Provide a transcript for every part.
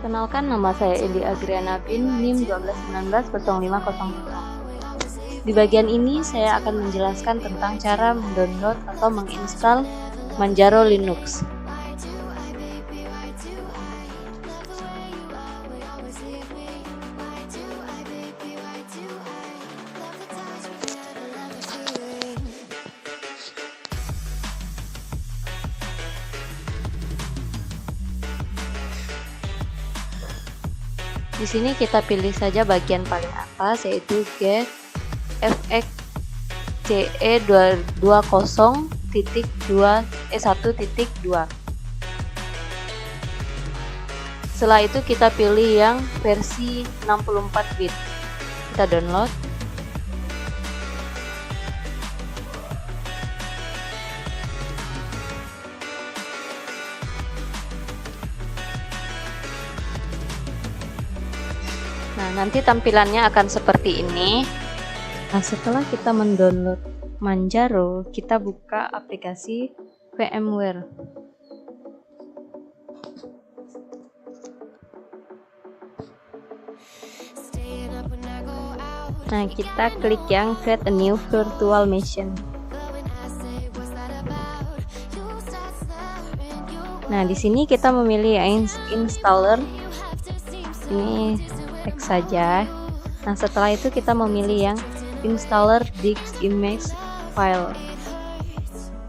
Kenalkan, nama saya Eli Agriana Bin, NIM 12190500. Di bagian ini saya akan menjelaskan tentang cara mendownload atau menginstal Manjaro Linux. Di sini kita pilih saja bagian paling atas, yaitu get fx ce1.2. Setelah itu kita pilih yang versi 64 bit. Kita download. Nah, nanti tampilannya akan seperti ini. Nah, setelah kita mendownload Manjaro, kita buka aplikasi VMware. Nah, kita klik yang create a new virtual machine. Nah, di sini kita memilih installer. Ini teks saja. Nah, setelah itu kita memilih yang installer disk image file.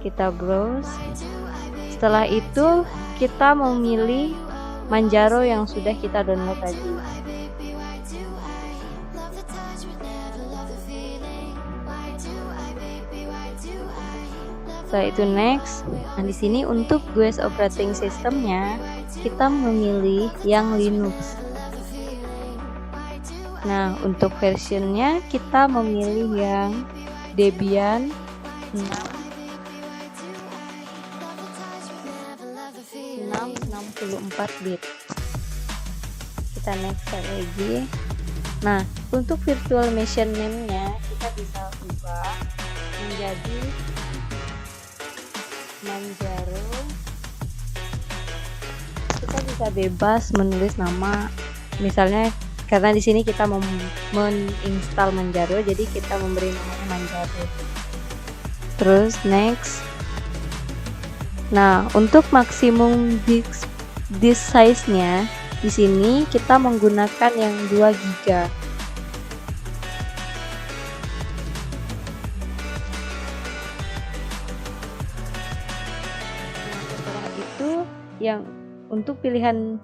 Kita browse. Setelah itu kita memilih Manjaro yang sudah kita download tadi. Setelah itu next. Nah, di sini untuk GUIS operating systemnya kita memilih yang Linux. Nah, untuk versionnya kita memilih yang Debian 664 bit. Kita next lagi. Nah, untuk virtual machine name-nya kita bisa ubah menjadi Manjaro. Kita bisa bebas menulis nama, misalnya karena di sini kita menginstal Manjaro, jadi kita memberi namanya Manjaro. Terus next. Nah, untuk maksimum disk size-nya di sini kita menggunakan yang 2 GB. Nah, setelah itu yang untuk pilihan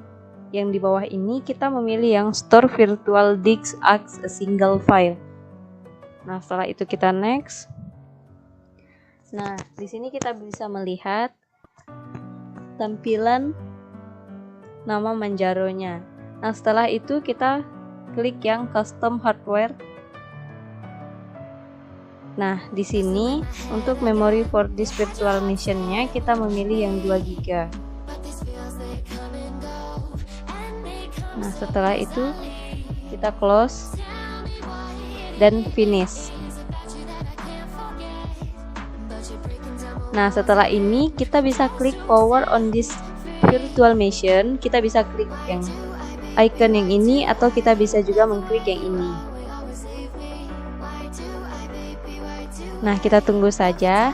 yang di bawah ini kita memilih yang store virtual disk as a single file. Nah, setelah itu kita next. Nah, di sini kita bisa melihat tampilan nama Manjaro-nya. Nah, setelah itu kita klik yang custom hardware. Nah, di sini untuk memory for this virtual machine-nya kita memilih yang 2 GB. Nah, setelah itu kita close dan finish. Nah, setelah ini kita bisa klik power on this virtual machine. Kita bisa klik yang icon yang ini atau kita bisa juga mengklik yang ini. Nah, kita tunggu saja.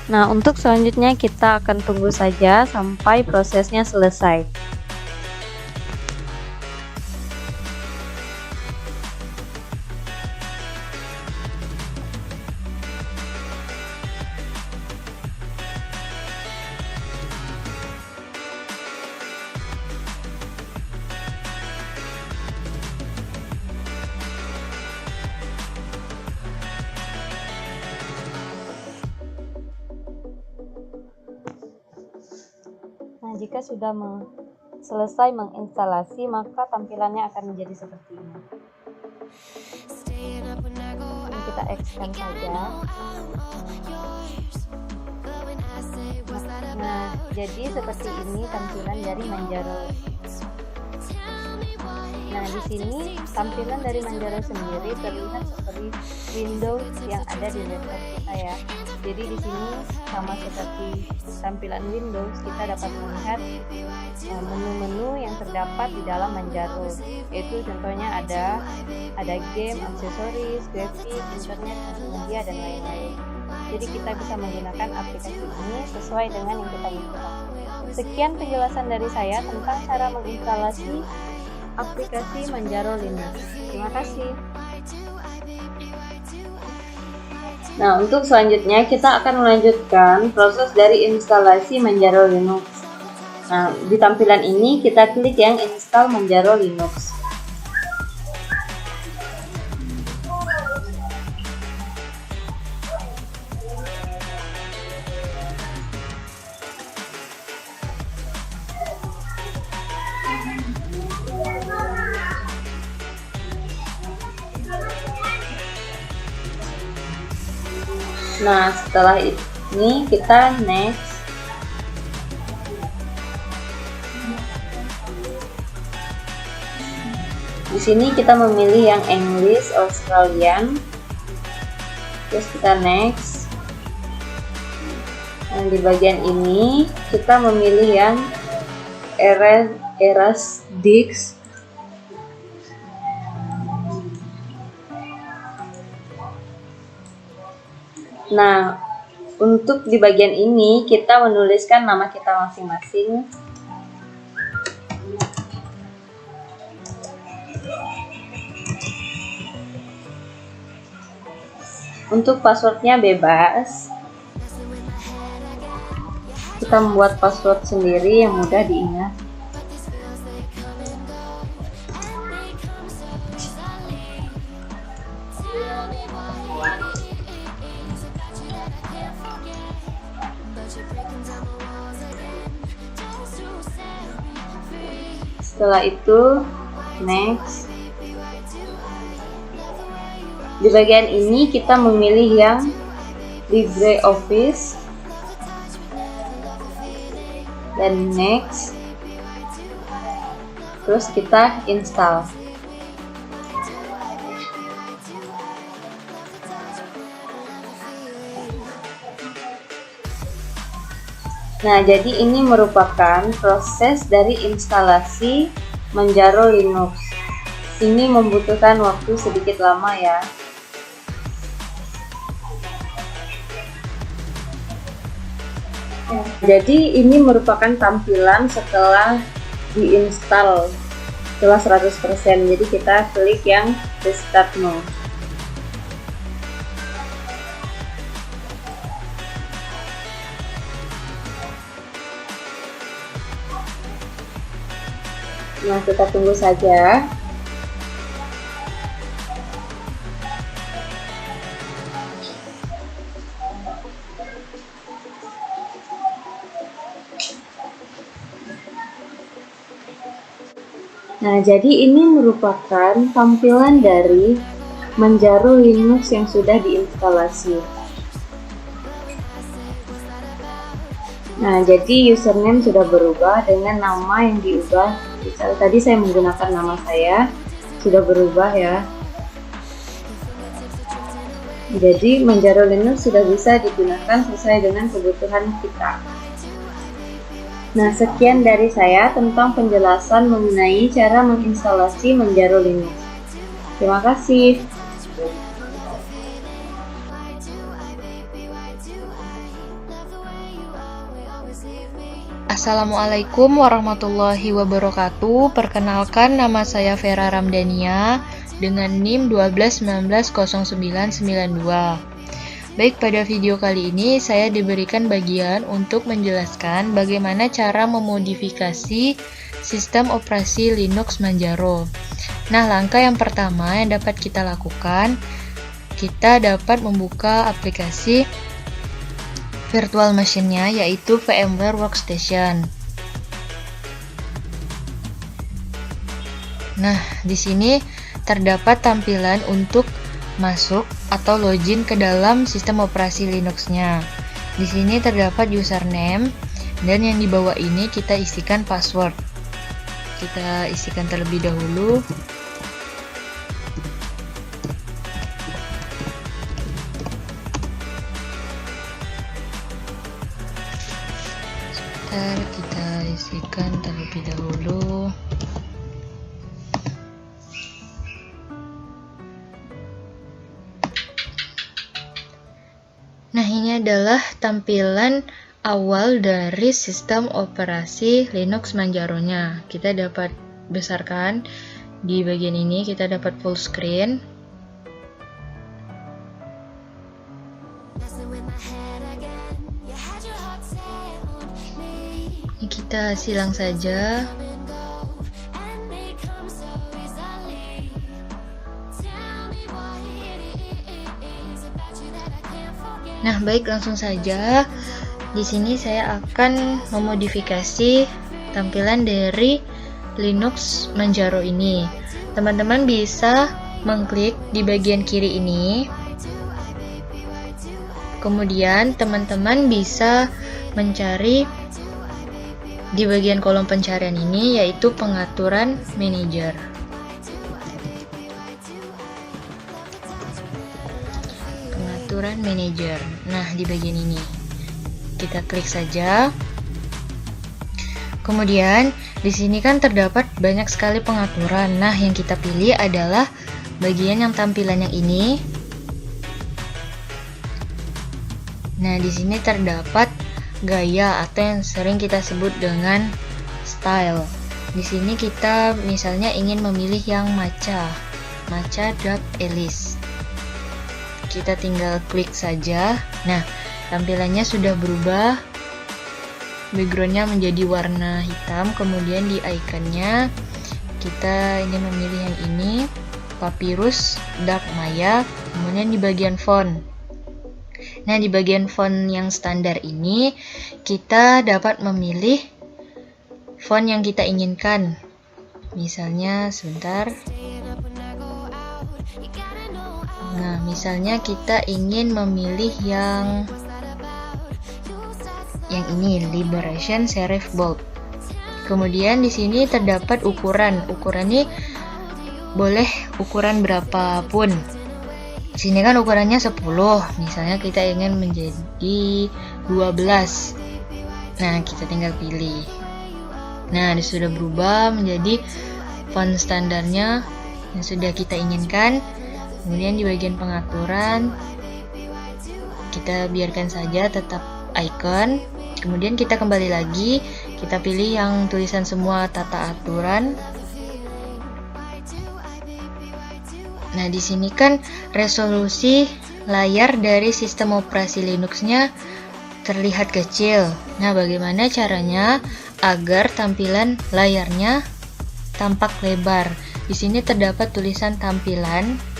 Nah, untuk selanjutnya kita akan tunggu saja sampai prosesnya selesai. Nah, jika sudah selesai menginstalasi, maka tampilannya akan menjadi seperti ini. Ini kita expand saja. Nah, jadi seperti ini tampilan dari Manjaro. Nah, di sini tampilan dari Manjaro sendiri terlihat seperti Windows yang ada di laptop kita ya. Jadi di sini sama seperti tampilan Windows, kita dapat melihat menu-menu yang terdapat di dalam Manjaro. Yaitu contohnya ada game, aksesoris, grafik, internet, multimedia dan lain-lain. Jadi kita bisa menggunakan aplikasi ini sesuai dengan yang kita inginkan. Sekian penjelasan dari saya tentang cara menginstalasi aplikasi Manjaro Linux. Terima kasih. Nah, untuk selanjutnya kita akan melanjutkan proses dari instalasi Manjaro Linux. Nah, di tampilan ini kita klik yang install Manjaro Linux. Nah, setelah ini kita next. Di sini kita memilih yang English Australian. Terus kita next. Dan di bagian ini kita memilih yang Erasdix. Nah, untuk di bagian ini kita menuliskan nama kita masing-masing. Untuk passwordnya bebas. Kita membuat password sendiri yang mudah diingat. Setelah itu next. Di bagian ini kita memilih yang LibreOffice dan next. Terus kita install. Nah, jadi ini merupakan proses dari instalasi Manjaro Linux. Ini membutuhkan waktu sedikit lama ya. Jadi ini merupakan tampilan setelah diinstal setelah 100%. Jadi kita klik yang Restart Now. Nah, kita tunggu saja. Nah, jadi ini merupakan tampilan dari Manjaro Linux yang sudah diinstalasi. Nah, jadi username sudah berubah dengan nama yang diubah. Misalnya tadi saya menggunakan nama saya, sudah berubah ya. Jadi Manjaro Linux sudah bisa digunakan sesuai dengan kebutuhan kita. Nah, sekian dari saya tentang penjelasan mengenai cara menginstalasi Manjaro Linux. Terima kasih. Assalamualaikum warahmatullahi wabarakatuh. Perkenalkan, nama saya Vera Ramdania dengan NIM 121909992. Baik, pada video kali ini saya diberikan bagian untuk menjelaskan bagaimana cara memodifikasi sistem operasi Linux Manjaro. Nah, langkah yang pertama yang dapat kita lakukan, kita dapat membuka aplikasi virtual machine-nya, yaitu VMware Workstation. Nah, di sini terdapat tampilan untuk masuk atau login ke dalam sistem operasi Linux-nya. Di sini terdapat username, dan yang di bawah ini kita isikan password. Kita isikan terlebih dahulu. Sebentar, kita isikan terlebih dahulu. Nah, ini adalah tampilan awal dari sistem operasi Linux Manjaro-nya. Kita dapat besarkan di bagian ini, kita dapat full screen. Ini kita silang saja. Nah, baik, langsung saja. Di sini saya akan memodifikasi tampilan dari Linux Manjaro ini. Teman-teman bisa mengklik di bagian kiri ini. Kemudian teman-teman bisa mencari di bagian kolom pencarian ini, yaitu pengaturan manajer. Pengaturan manajer. Nah, di bagian ini kita klik saja. Kemudian di sini kan terdapat banyak sekali pengaturan. Nah, yang kita pilih adalah bagian yang tampilan yang ini. Nah, di sini terdapat gaya atau yang sering kita sebut dengan style. Di sini kita misalnya ingin memilih yang matcha.alice. Kita tinggal klik saja. Nah, tampilannya sudah berubah. Backgroundnya menjadi warna hitam. Kemudian di ikonnya kita ingin memilih yang ini, Papyrus Dark Maya. Kemudian di bagian font. Nah, di bagian font yang standar ini kita dapat memilih font yang kita inginkan. Misalnya, sebentar. Nah, misalnya kita ingin memilih yang ini, Liberation Serif Bold. Kemudian di sini terdapat ukuran. Ukuran ini boleh ukuran berapapun. Di sini kan ukurannya 10. Misalnya kita ingin menjadi 12. Nah, kita tinggal pilih. Nah, sudah berubah menjadi font standarnya yang sudah kita inginkan. Kemudian di bagian pengaturan kita biarkan saja tetap icon. Kemudian kita kembali lagi, kita pilih yang tulisan semua tata aturan. Nah, di sini kan resolusi layar dari sistem operasi Linux-nya terlihat kecil. Nah, bagaimana caranya agar tampilan layarnya tampak lebar? Di sini terdapat tulisan tampilan.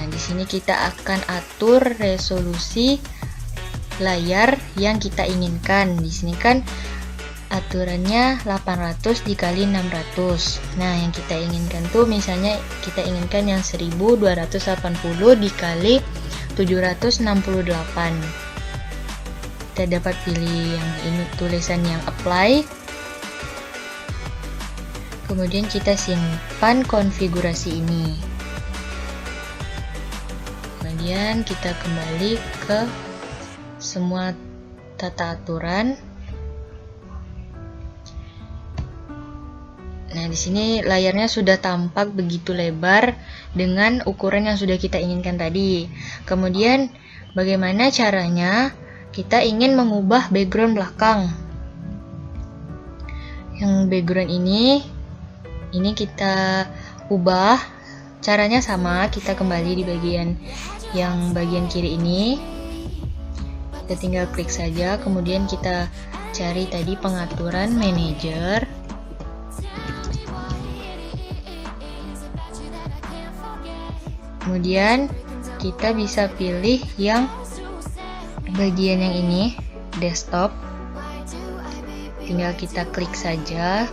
Di sini kita akan atur resolusi layar yang kita inginkan. Di sini kan aturannya 800 dikali 600. Nah, yang kita inginkan tuh misalnya kita inginkan yang 1280 dikali 768. Kita dapat pilih yang ini, tulisan yang apply. Kemudian kita simpan konfigurasi ini. Kemudian kita kembali ke semua tata aturan. Nah, di sini layarnya sudah tampak begitu lebar dengan ukuran yang sudah kita inginkan tadi. Kemudian bagaimana caranya kita ingin mengubah background belakang? Yang background ini kita ubah. Caranya sama, kita kembali di bagian kiri ini. Kita tinggal klik saja, kemudian kita cari tadi pengaturan manajer. Kemudian kita bisa pilih yang bagian yang ini, desktop. Tinggal kita klik saja.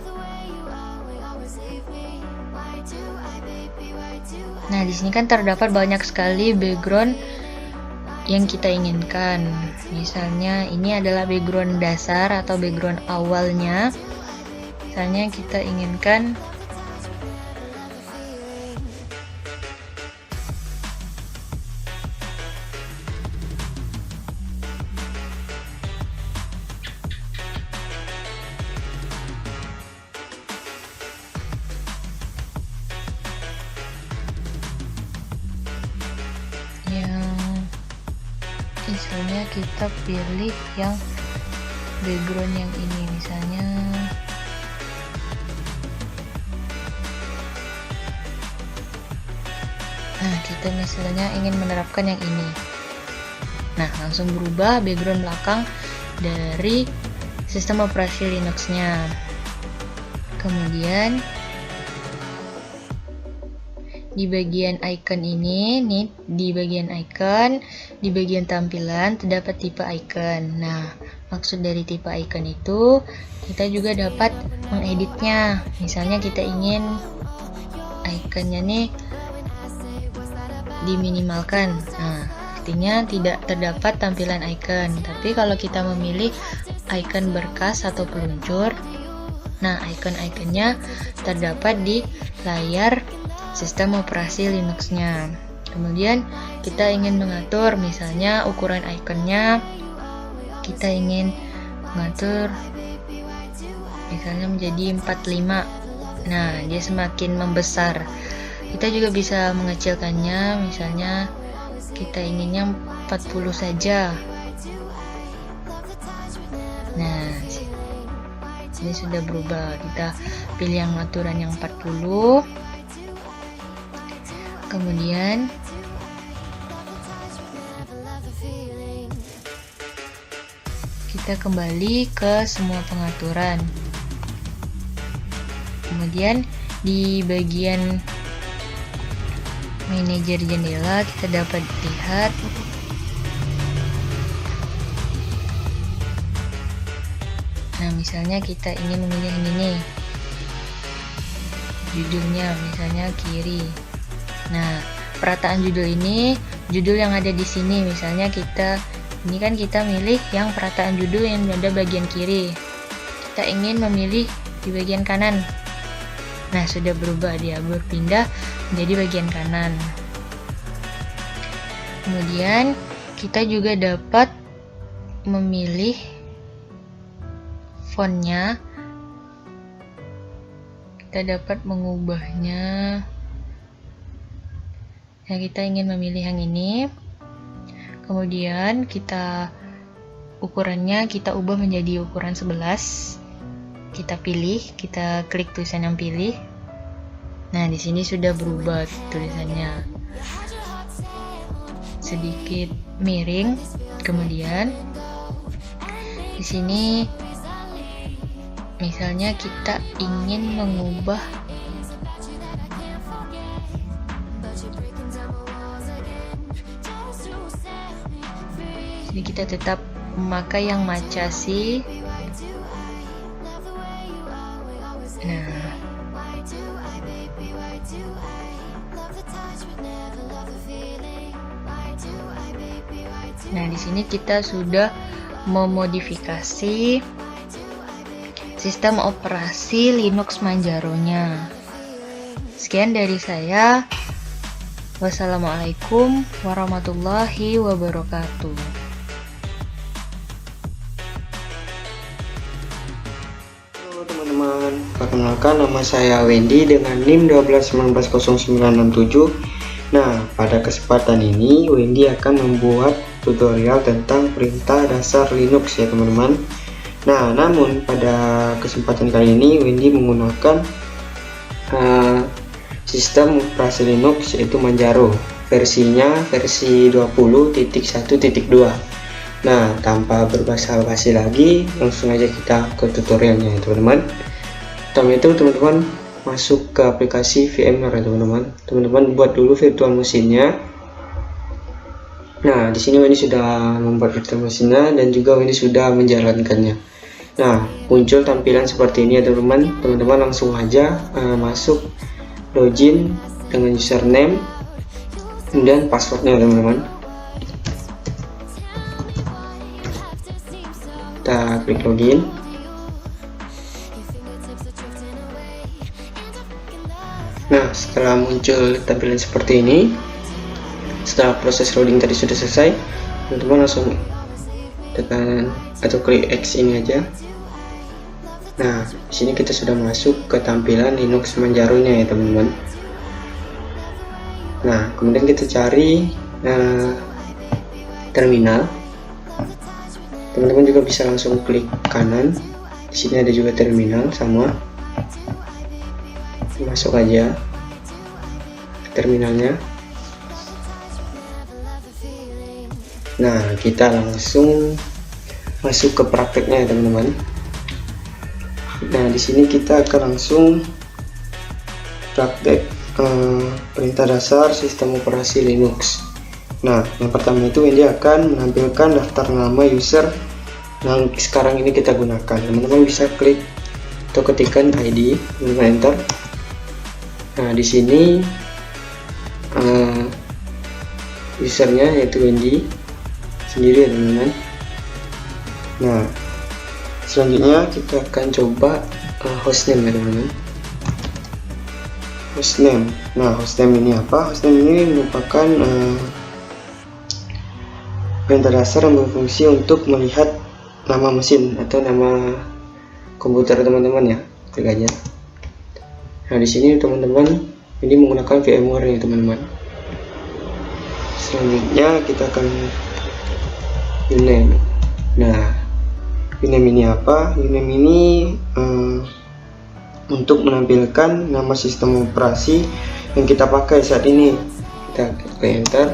Nah, di sini kan terdapat banyak sekali background yang kita inginkan. Misalnya ini adalah background dasar atau background awalnya. Misalnya kita inginkan misalnya kita pilih yang background yang ini, misalnya kita misalnya ingin menerapkan yang ini. Nah, langsung berubah background belakang dari sistem operasi Linux-nya. Kemudian di bagian icon ini, nih di bagian icon, di bagian tampilan terdapat tipe icon. Nah, maksud dari tipe icon itu kita juga dapat mengeditnya. Misalnya kita ingin iconnya nih diminimalkan. Nah, artinya tidak terdapat tampilan icon. Tapi kalau kita memilih icon berkas atau peluncur, nah icon-iconnya terdapat di layar sistem operasi Linux-nya. Kemudian kita ingin mengatur misalnya ukuran ikonnya, kita ingin mengatur misalnya menjadi 45. Nah, dia semakin membesar. Kita juga bisa mengecilkannya, misalnya kita inginnya 40 saja. Nah, ini sudah berubah. Kita pilih yang aturan yang 40. Kemudian kita kembali ke semua pengaturan. Kemudian di bagian manajer jendela kita dapat lihat misalnya kita ingin memilih yang ini, judulnya misalnya kiri. Nah, perataan judul ini, judul yang ada di sini, misalnya ini kan kita milih yang perataan judul yang ada bagian kiri. Kita ingin memilih di bagian kanan. Nah, sudah berubah, dia berpindah menjadi bagian kanan. Kemudian kita juga dapat memilih fontnya. Kita dapat mengubahnya. Nah, kita ingin memilih yang ini. Kemudian ukurannya kita ubah menjadi ukuran 11. Kita pilih, kita klik tulisan yang pilih. Nah, di sini sudah berubah tulisannya. Sedikit miring. Kemudian di sini misalnya kita ingin mengubah jadi kita tetap memakai yang Macashi. Nah, di sini kita sudah memodifikasi sistem operasi Linux Manjaro-nya. Sekian dari saya. Wassalamualaikum warahmatullahi wabarakatuh. Halo teman-teman, perkenalkan nama saya Wendy dengan NIM 1219097. Nah, pada kesempatan ini Wendy akan membuat tutorial tentang perintah dasar Linux ya teman-teman. Nah, namun pada kesempatan kali ini Wendy menggunakan sistem operasi Linux yaitu Manjaro, versinya versi 20.1.2. Nah, tanpa berbasa-basi lagi, langsung aja kita ke tutorialnya ya teman-teman. Pertama itu teman-teman masuk ke aplikasi VMware ya teman-teman. Teman-teman buat dulu virtual mesinnya. Nah, di sini Wendy sudah membuat virtual mesinnya dan juga Wendy sudah menjalankannya. Nah, muncul tampilan seperti ini ya teman-teman. Teman-teman langsung aja masuk login dengan username kemudian passwordnya teman-teman. Kita klik login. Nah, setelah muncul tampilan seperti ini, setelah proses loading tadi sudah selesai, teman-teman langsung tekan atau klik X ini aja. Nah, di sini kita sudah masuk ke tampilan Linux Manjaro-nya ya teman-teman. Nah, kemudian kita cari terminal. Teman-teman juga bisa langsung klik kanan. Di sini ada juga terminal sama. Masuk aja ke terminalnya. Nah, kita langsung masuk ke prakteknya ya teman-teman. Nah, di sini kita akan langsung praktek perintah dasar sistem operasi Linux. Nah, yang pertama itu dia akan menampilkan daftar nama user yang sekarang ini kita gunakan. Teman-teman bisa klik atau ketikkan ID, teman-teman enter. Nah, di sini usernya yaitu Wendy sendiri ya teman-teman. Nah, selanjutnya kita akan coba hostname ya teman-teman. Hostname. Nah, hostname ini apa? Hostname ini merupakan perintah dasar yang berfungsi untuk melihat nama mesin atau nama komputer teman-teman ya. Klik aja. Nah, di sini teman-teman ini menggunakan VMware nih teman-teman. Selanjutnya kita akan uname. Nah, uname ini apa? Uname ini untuk menampilkan nama sistem operasi yang kita pakai saat ini. Kita klik enter.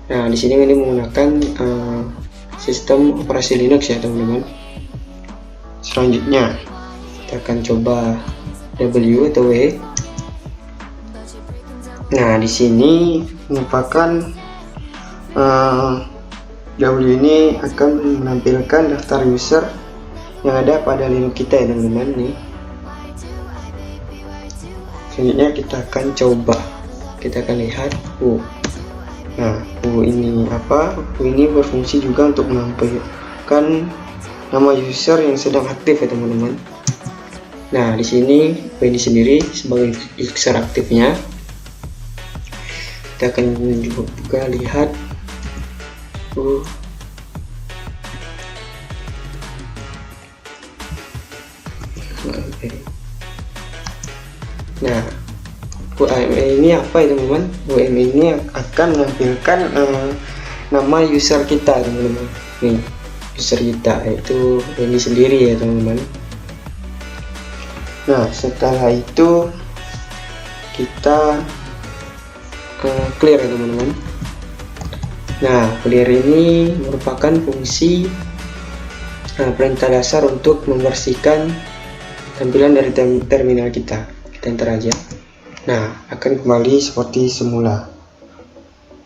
Nah, di sini ini menggunakan sistem operasi Linux ya teman-teman. Selanjutnya kita akan coba W atau W. Nah, di sini merupakan W ini akan menampilkan daftar user yang ada pada Linux kita ya teman-teman nih. Selanjutnya kita akan coba, kita akan lihat Nah, ini apa? Ini berfungsi juga untuk menampilkan nama user yang sedang aktif ya teman-teman. Nah, di sini ini sendiri sebagai user aktifnya. Kita akan juga lihat Nah, UME ini apa ya teman-teman? UME ini akan menampilkan nama user kita teman-teman. Nih, user kita yaitu ini sendiri ya teman-teman. Nah, setelah itu kita clear ya teman-teman. Nah, clear ini merupakan fungsi perintah dasar untuk membersihkan tampilan dari terminal kita. Kita enter aja. Nah, akan kembali seperti semula.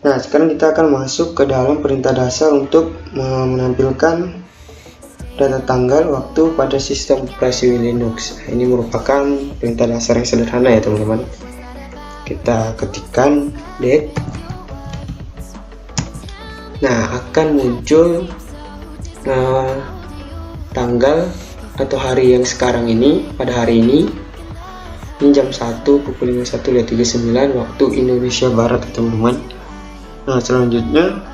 Nah, sekarang kita akan masuk ke dalam perintah dasar untuk menampilkan data tanggal waktu pada sistem operasi Linux. Ini merupakan perintah dasar yang sederhana ya teman-teman. Kita ketikkan date. Nah, akan muncul tanggal atau hari yang sekarang ini, pada hari ini jam 1 pukul 51.39 waktu Indonesia Barat teman-teman. Nah, selanjutnya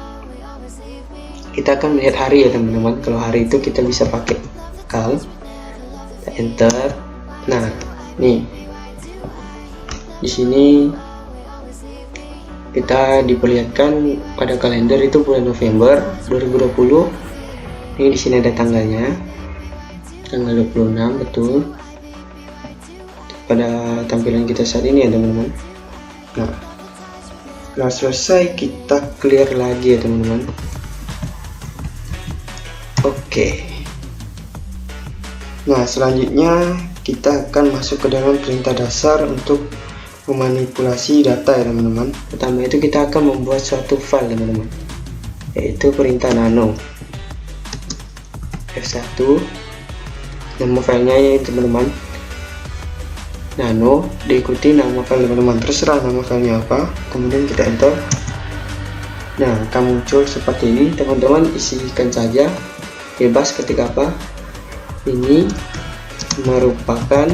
kita akan melihat hari ya teman-teman. Kalau hari itu kita bisa pakai cal, kita enter. Nah, nih di sini kita diperlihatkan pada kalender itu bulan November 2020. Ini di sini ada tanggalnya, tanggal 26 betul pada tampilan kita saat ini ya teman-teman. Nah, setelah selesai kita clear lagi ya teman-teman. Oke. Nah, selanjutnya kita akan masuk ke dalam perintah dasar untuk memanipulasi data ya teman-teman. Pertama itu kita akan membuat suatu file teman-teman, yaitu perintah nano. F1 nama filenya ya teman-teman. nano, diikuti nama file teman-teman, terserah nama filenya apa, kemudian kita enter. Nah, akan muncul seperti ini. Teman-teman isikan saja bebas ketika apa. Ini merupakan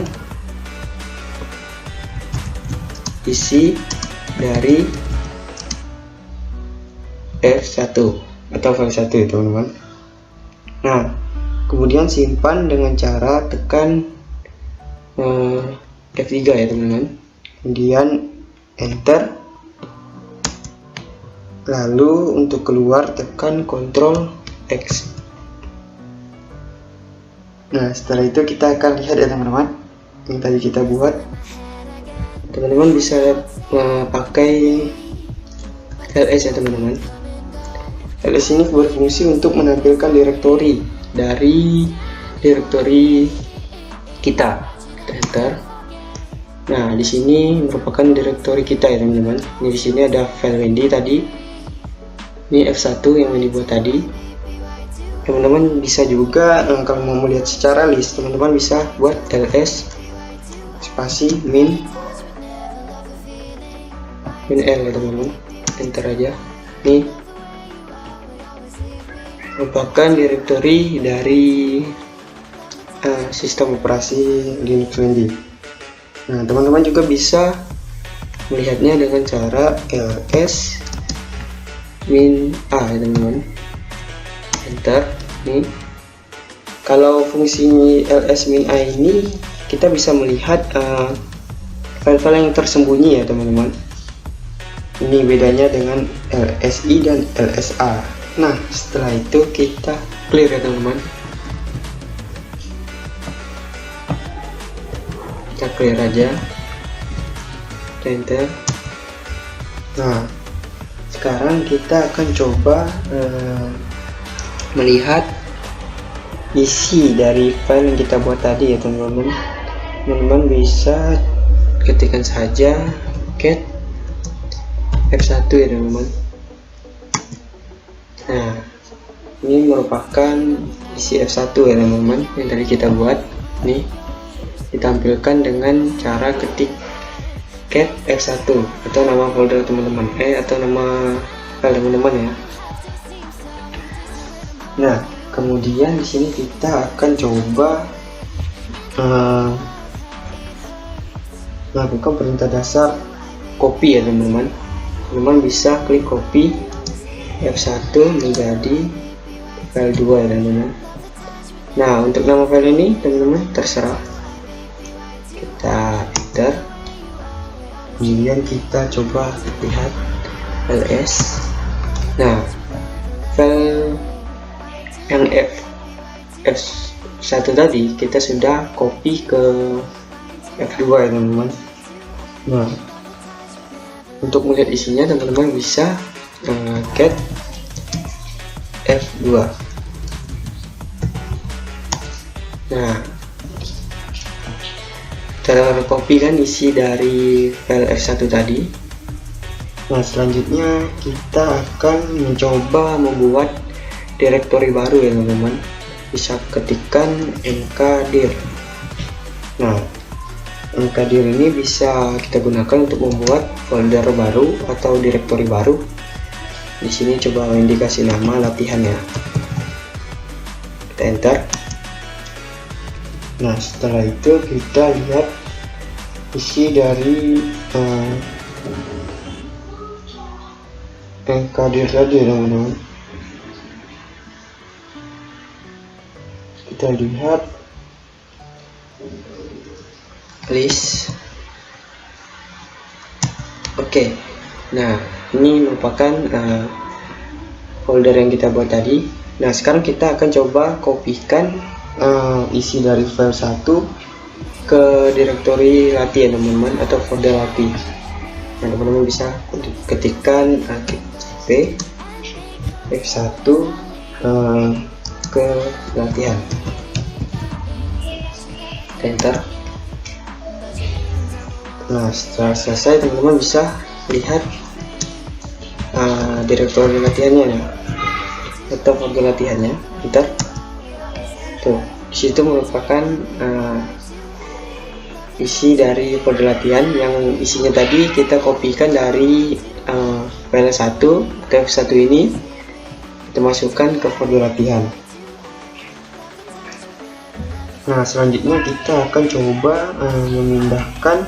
isi dari F1 atau file 1 ya teman-teman. Nah, kemudian simpan dengan cara tekan F3 ya teman-teman, kemudian enter. Lalu untuk keluar tekan Ctrl X. Nah, setelah itu kita akan lihat ya teman-teman yang tadi kita buat. Teman-teman bisa pakai ls ya teman-teman. ls ini berfungsi untuk menampilkan direktori dari direktori kita. Kita enter. Nah, di sini merupakan direktori kita ya teman-teman. Ini di sini ada file Wendy tadi. Ini F1 yang dibuat tadi. Teman-teman bisa juga kalau mau melihat secara list, teman-teman bisa buat ls spasi min L ya teman-teman, enter aja. Ini merupakan direktori dari sistem operasi Linux Wendy. Nah, teman-teman juga bisa melihatnya dengan cara ls min a ya teman-teman, enter. Nih, kalau fungsi ls min a ini kita bisa melihat file-file yang tersembunyi ya teman-teman. Ini bedanya dengan lsi dan lsa. Nah, setelah itu kita clear ya teman-teman. Kita clear aja, enter. Nah, sekarang kita akan coba melihat isi dari file yang kita buat tadi ya teman-teman. Teman-teman bisa ketikkan saja cat F1 ya teman-teman. Nah, ini merupakan isi F1 ya teman-teman yang tadi kita buat. Nih, ditampilkan dengan cara ketik cat F1 atau nama folder teman-teman, atau nama file teman-teman ya. Nah, kemudian di sini kita akan coba melakukan perintah dasar copy ya teman-teman. Teman-teman bisa klik copy F1 menjadi file 2 ya teman-teman. Nah, untuk nama file ini teman-teman terserah, kita enter. Kemudian kita coba lihat ls. Nah, file yang F1 tadi kita sudah copy ke F2 ya teman-teman. Nah, untuk melihat isinya teman-teman bisa cat F2. Nah, cara copy kan isi dari file F1 tadi. Nah, selanjutnya kita akan mencoba membuat direktori baru ya teman-teman. Bisa ketikkan mkdir. Nah, mkdir ini bisa kita gunakan untuk membuat folder baru atau direktori baru. Di sini coba indikasi nama latihan ya. Kita enter. Nah, setelah itu kita lihat isi dari mkdir tadi ya teman-teman. Kita lihat list. Oke. Nah, ini merupakan folder yang kita buat tadi. Nah, sekarang kita akan coba kopikan isi dari file 1 ke direktori latihan teman-teman, atau folder lati. Nah, teman-teman bisa ketikkan cp f1 ke latihan, enter. Nah, setelah selesai teman-teman bisa lihat direktori latihannya ya, atau folder latihannya, enter. Tuh, disitu merupakan isi dari folder latihan yang isinya tadi kita kopikan dari file 1 atau F1 ini, kita masukkan ke folder latihan. Nah, selanjutnya kita akan coba memindahkan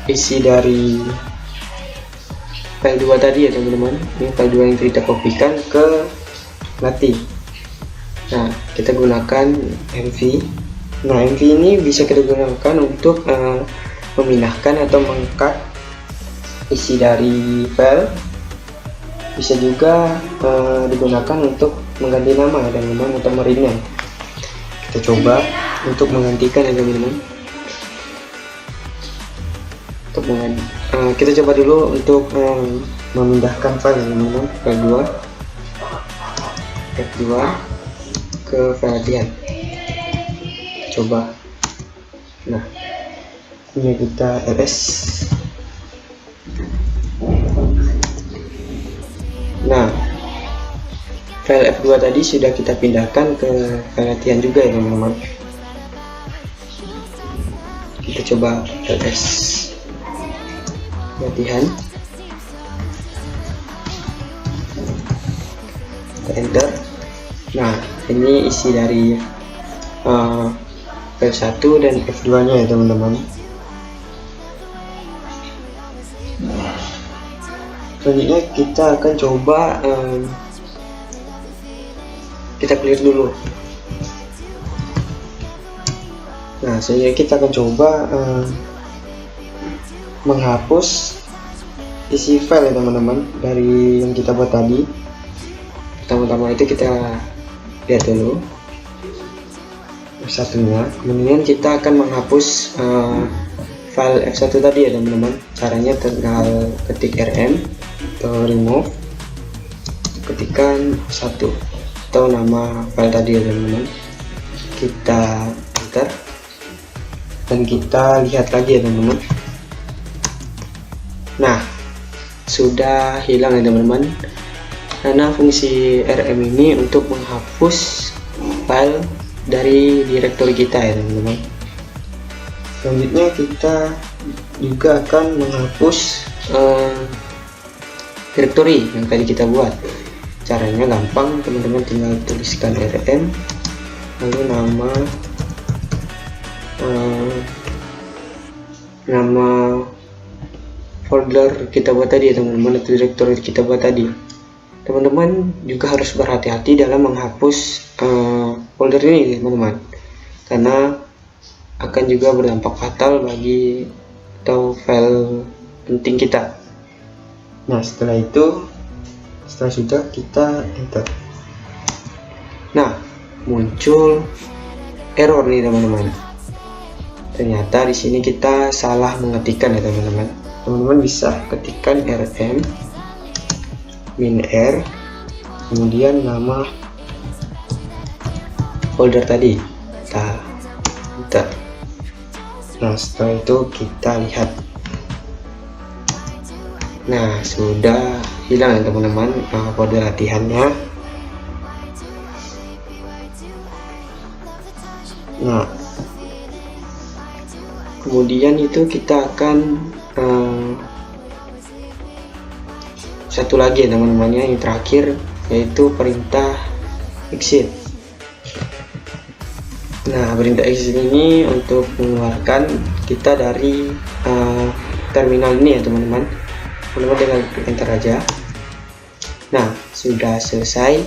isi dari file 2 tadi ya teman-teman. Ini file 2 yang kita kopikan ke latih. Nah, kita gunakan MV. Nah, MV ini bisa kita gunakan untuk memindahkan atau mengkat isi dari file. Bisa juga digunakan untuk mengganti nama ya teman-teman, atau meringan. Kita coba untuk menggantikan ya teman-teman. Kita coba dulu untuk memindahkan file ya teman-teman, file 2 F2 ke file latihan. Coba. Nah, ini kita ls. Nah, file F2 tadi sudah kita pindahkan ke file latihan juga ya teman-teman. Kita coba ls latihan, kita enter. Nah, ini isi dari file 1 dan F2 nya ya teman-teman. Selanjutnya kita akan coba kita clear dulu. Nah, selanjutnya kita akan coba menghapus isi file ya teman-teman dari yang kita buat tadi. Pertama-tama itu kita lihat dulu F1-nya, kemudian kita akan menghapus file F1 tadi ya teman-teman. Caranya tinggal ketik rm atau remove, ketikkan 1 atau nama file tadi ya teman-teman. Kita enter dan kita lihat lagi ya teman-teman. Nah, sudah hilang ya teman-teman, karena fungsi rm ini untuk menghapus file dari direktori kita ya teman-teman. Selanjutnya kita juga akan menghapus direktori yang tadi kita buat. Caranya gampang teman-teman, tinggal tuliskan rm lalu nama folder kita buat tadi ya teman-teman, atau direktori kita buat tadi. Teman-teman juga harus berhati-hati dalam menghapus folder ini teman-teman, karena akan juga berdampak fatal bagi atau file penting kita. Nah, setelah sudah kita enter. Nah, muncul error nih teman-teman. Ternyata di sini kita salah mengetikkan ya teman-teman. Teman-teman bisa ketikkan rm -r kemudian nama folder tadi. Kita nah, setelah itu kita lihat. Nah, sudah hilang ya teman-teman folder latihannya. Nah, kemudian itu kita akan satu lagi ya teman-teman, yang terakhir yaitu perintah exit. Nah, perintah exit ini untuk mengeluarkan kita dari terminal ini ya teman-teman. Teman-teman tinggal enter aja. Nah, sudah selesai.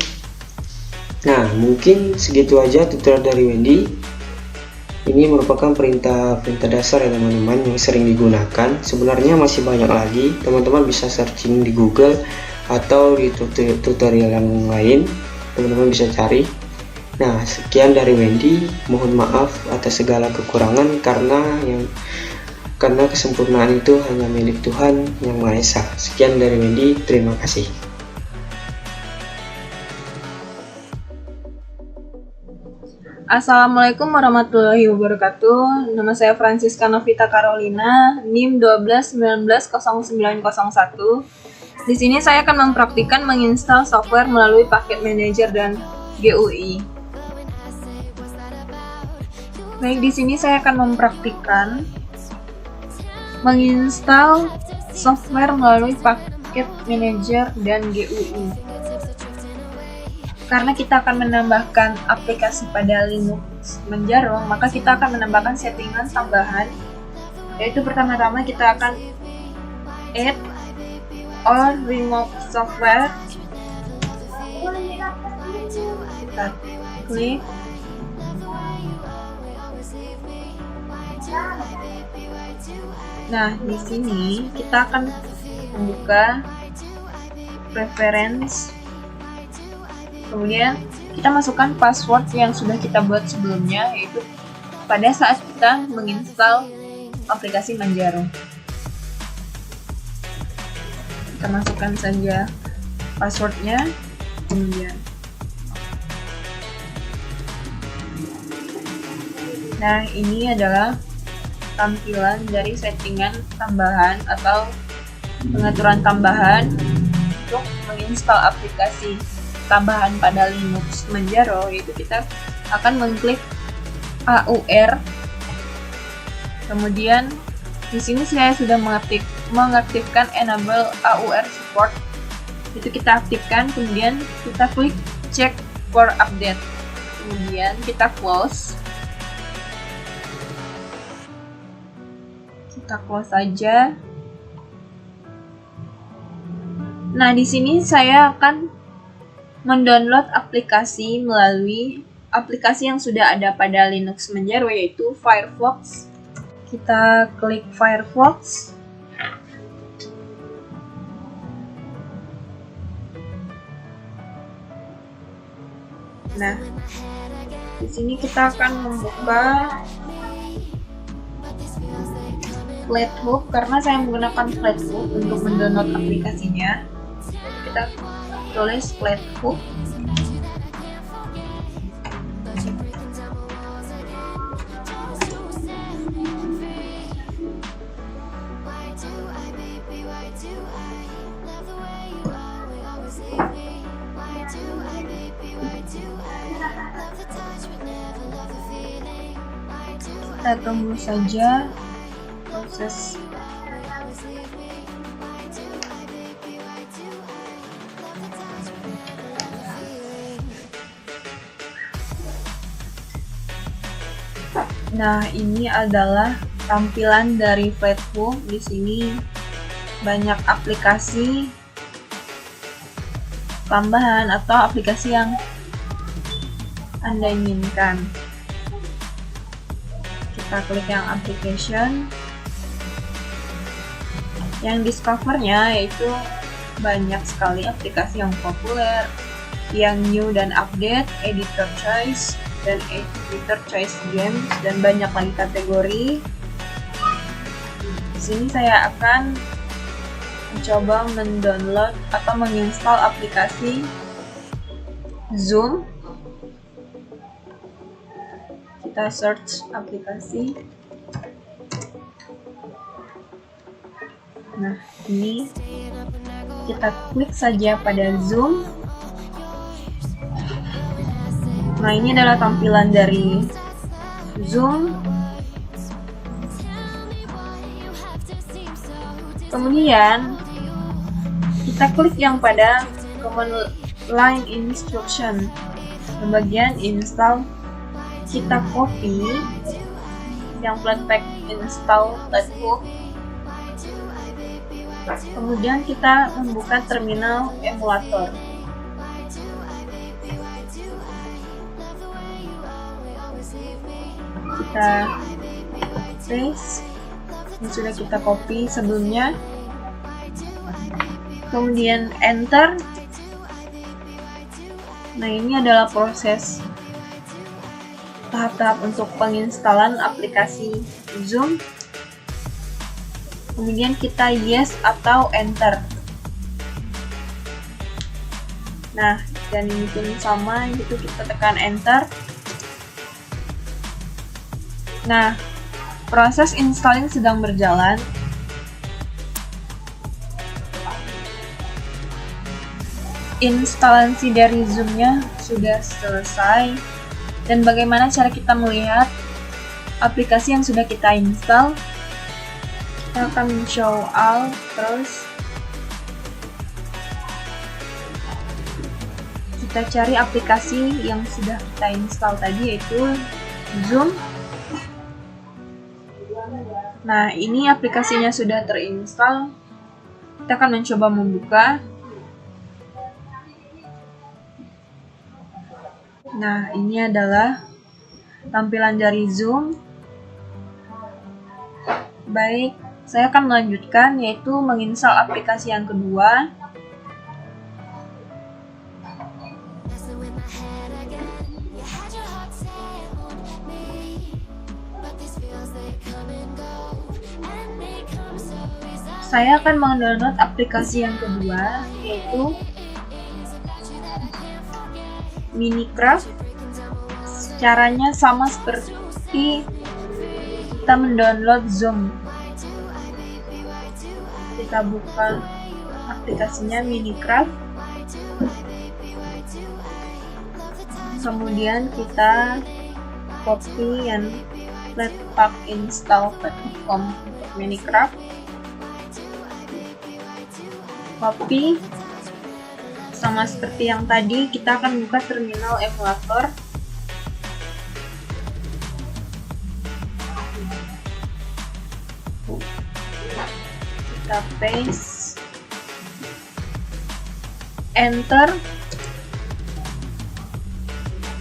Nah, mungkin segitu aja tutorial dari Wendy. Ini merupakan perintah dasar ya teman-teman, yang sering digunakan. Sebenarnya masih banyak lagi, teman-teman bisa searching di Google atau di tutorial yang lain, teman-teman bisa cari. Nah, sekian dari Wendy. Mohon maaf atas segala kekurangan, karena kesempurnaan itu hanya milik Tuhan Yang Maha Esa. Sekian dari Wendy, terima kasih. Assalamualaikum warahmatullahi wabarakatuh. Nama saya Francisca Novita Carolina, NIM 12190901. Di sini saya akan mempraktikkan menginstal software melalui paket manager dan GUI. Baik, di sini saya akan mempraktikkan menginstal software melalui paket manager dan GUI. Karena kita akan menambahkan aplikasi pada Linux Manjaro, maka kita akan menambahkan settingan tambahan, yaitu pertama-tama kita akan add or remove software. Kita klik. Nah, di sini kita akan membuka preference. Kemudian kita masukkan password yang sudah kita buat sebelumnya, yaitu pada saat kita menginstal aplikasi Manjaro. Kita masukkan saja passwordnya, kemudian nah, ini adalah tampilan dari settingan tambahan atau pengaturan tambahan untuk menginstal aplikasi tambahan pada Linux Manjaro, yaitu kita akan mengklik AUR. Kemudian di sini saya sudah mengaktifkan enable AUR support. Itu kita aktifkan, kemudian kita klik check for update. Kemudian kita close. Kita close saja. Nah, di sini saya akan mendownload aplikasi melalui aplikasi yang sudah ada pada Linux Manjaro, yaitu Firefox. Kita klik Firefox. Nah, di sini kita akan membuka Flathub, karena saya menggunakan Flathub untuk mendownload aplikasinya. Kita tulis Flathub. Kita tunggu saja proses. Nah, ini adalah tampilan dari Flathub. Di sini banyak aplikasi tambahan atau aplikasi yang Anda inginkan. Kita klik yang application. Yang discovernya yaitu banyak sekali aplikasi yang populer, yang new dan update, editor choice, dan editor choice games, dan banyak lagi kategori. Di sini saya akan mencoba mendownload atau menginstal aplikasi Zoom. Kita search aplikasi. Nah, ini kita klik saja pada Zoom. Nah, ini adalah tampilan dari Zoom. Kemudian kita klik yang pada command line instruction, di bagian install. Kita copy yang plain text install Flathub. Kemudian kita membuka terminal emulator. Kita paste yang sudah kita copy sebelumnya. Kemudian enter. Nah, ini adalah proses tahap-tahap untuk penginstalan aplikasi Zoom. Kemudian kita yes atau enter. Nah, dan ini pun sama, itu kita tekan enter. Nah, proses installing sedang berjalan. Instalasi dari Zoom-nya sudah selesai. Dan bagaimana cara kita melihat aplikasi yang sudah kita install. Kita akan show all, terus kita cari aplikasi yang sudah kita install tadi, yaitu Zoom. Nah, ini aplikasinya sudah terinstall. Kita akan mencoba membuka. Nah, ini adalah tampilan dari Zoom. Baik, saya akan melanjutkan, yaitu menginstal aplikasi yang kedua. Saya akan mendownload aplikasi yang kedua, yaitu Minecraft. Caranya sama seperti kita mendownload Zoom. Kita buka aplikasinya Minecraft. Kemudian kita copy and flatpak install.com untuk Minecraft. Copy. Sama seperti yang tadi, kita akan buka terminal emulator. Kita paste, enter.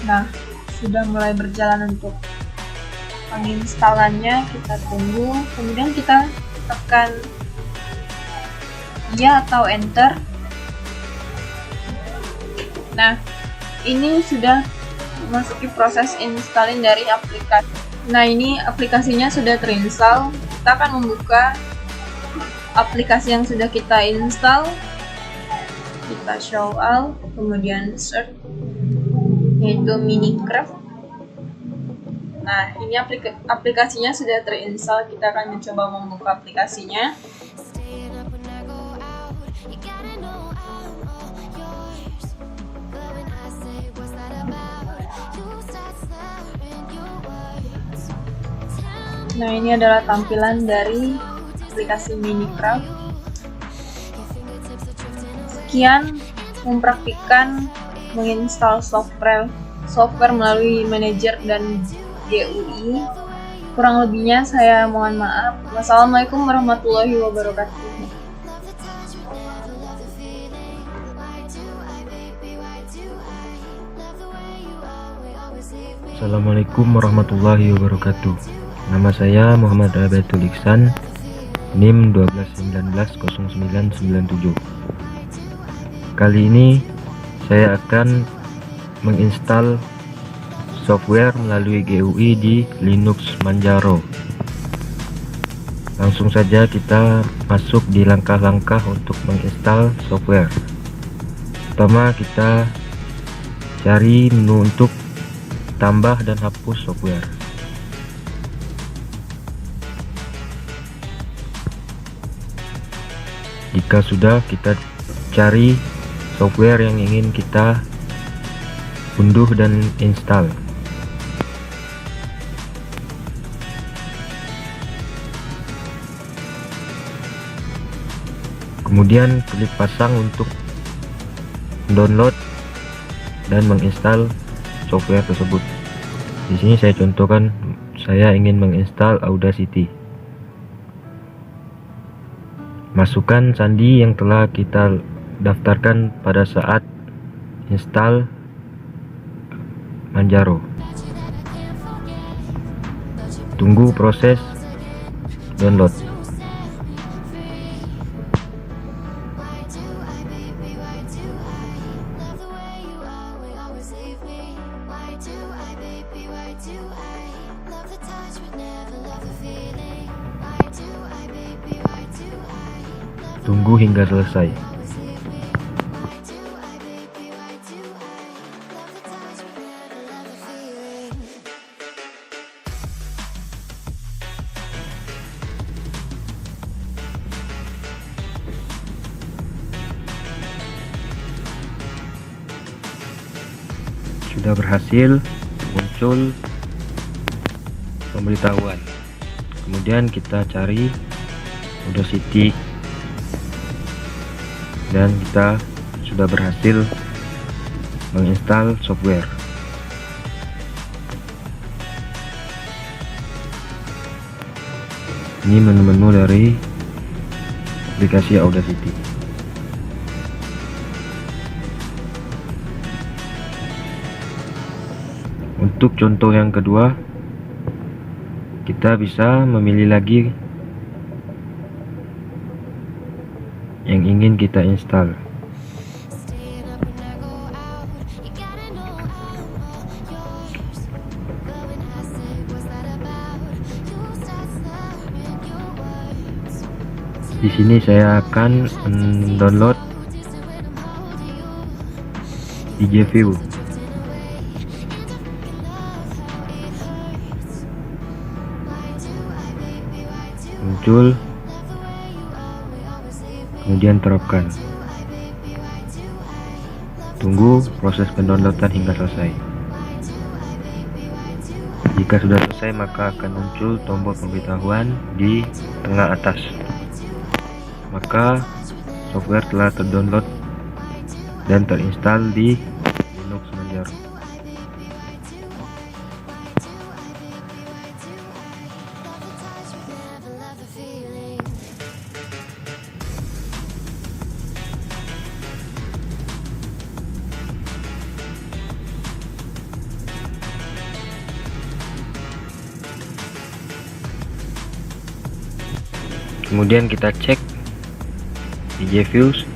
Nah, sudah mulai berjalan untuk penginstalannya. Kita tunggu, kemudian kita tekan ya atau enter. Nah, ini sudah memasuki proses installing dari aplikasi. Nah, ini aplikasinya sudah terinstall. Kita akan membuka aplikasi yang sudah kita install. Kita show all, kemudian search, yaitu Minecraft. Nah, ini aplikasinya sudah terinstall. Kita akan mencoba membuka aplikasinya. Nah, ini adalah tampilan dari aplikasi Minecraft. Sekian mempraktikkan menginstal software melalui manajer dan GUI. Kurang lebihnya saya mohon maaf. Wassalamualaikum warahmatullahi wabarakatuh. Assalamualaikum warahmatullahi wabarakatuh. Nama saya Muhammad Abatul Iksan, NIM 1219097. Kali ini saya akan menginstal software melalui GUI di Linux Manjaro. Langsung saja kita masuk di langkah-langkah untuk menginstal software. Pertama, kita cari menu untuk tambah dan hapus software. Jika sudah, kita cari software yang ingin kita unduh dan install. Kemudian klik pasang untuk download dan menginstal software tersebut. Di sini saya contohkan, saya ingin menginstal Audacity. Masukkan sandi yang telah kita daftarkan pada saat install Manjaro. Tunggu proses download. Tunggu hingga selesai. Sudah berhasil muncul pemberitahuan. Kemudian kita cari Audacity dan kita sudah berhasil menginstal software. Ini menu-menu dari aplikasi Audacity. Untuk contoh yang kedua, kita bisa memilih lagi yang ingin kita install. Di sini saya akan mendownload DJ View. Muncul, kemudian terapkan. Tunggu proses pendownloadan hingga selesai. Jika sudah selesai, maka akan muncul tombol pemberitahuan di tengah atas. Maka software telah terdownload dan terinstall di Linux Manjaro. Kemudian kita cek DJ Views.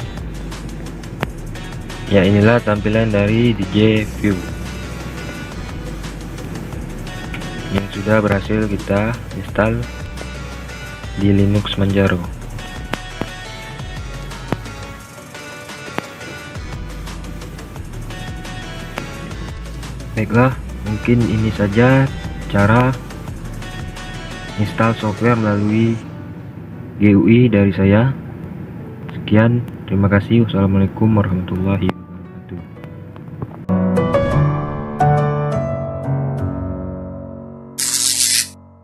Ya, inilah tampilan dari DJ View yang sudah berhasil kita install di Linux Manjaro. Baiklah, mungkin ini saja cara install software melalui GUI dari saya. Sekian, terima kasih. Wassalamualaikum warahmatullahi wabarakatuh.